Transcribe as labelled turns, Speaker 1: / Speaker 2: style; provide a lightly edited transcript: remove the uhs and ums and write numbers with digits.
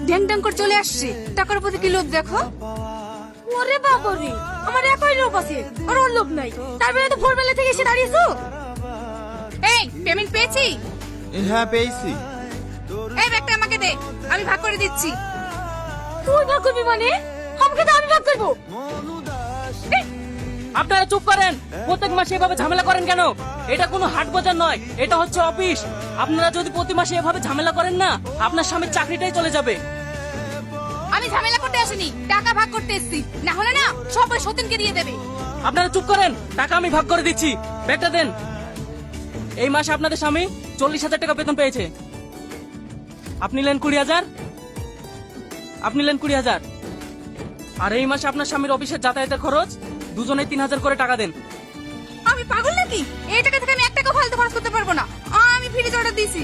Speaker 1: ড্যাং ড্যাং করে চলে আসছে, টাকার প্রতি কি লোভ দেখো। ওরে বাবারে, আমার একই লোভ আছে আর ওর লোভ নাই, তারপরে তো ভোরবেলা থেকে এসে দাঁড়িয়েছো। এই পেমেন্ট পেয়েছি?
Speaker 2: হ্যাঁ পেয়েছি।
Speaker 1: এই ব্যাগটা আমাকে দে, আমি ভাগ করে দিচ্ছি। তুই ভাগ করবি মানে? আমাকে তো আমি ভাগ করবো।
Speaker 3: আপনারা চুপ করেন। প্রত্যেক মাসে এভাবে ঝামেলা করেন কেন? এটা কোনো হাট বাজার নয়, এটা হচ্ছে অফিস। আপনারা যদি প্রতি মাসে এভাবে ঝামেলা করেন না, আপনার স্বামীর চাকরিটাই চলে যাবে।
Speaker 1: আমি ঝামেলা করতে আসিনি, টাকা ভাগ করতে এসেছি, না হলে না সবাই সতীনকে দিয়ে দেবে।
Speaker 3: আপনারা চুপ করেন, টাকা আমি ভাগ করে দিচ্ছি। ব্যাগটা দেন। এই মাসে আপনাদের স্বামী 40,000 টাকা বেতন পেয়েছে। আপনি নেন 20,000, আপনি নেন 20,000। আর এই মাসে আপনার স্বামীর অফিসের যাতায়াতের খরচ দুজনে 3,000 করে টাকা দেন।
Speaker 1: আমি পাগল নাকি? এই টাকা থেকে আমি 1 টাকা ফালতু খরচ করতে পারবো না, আমি ফ্রিজ অর্ডার দিয়েছি।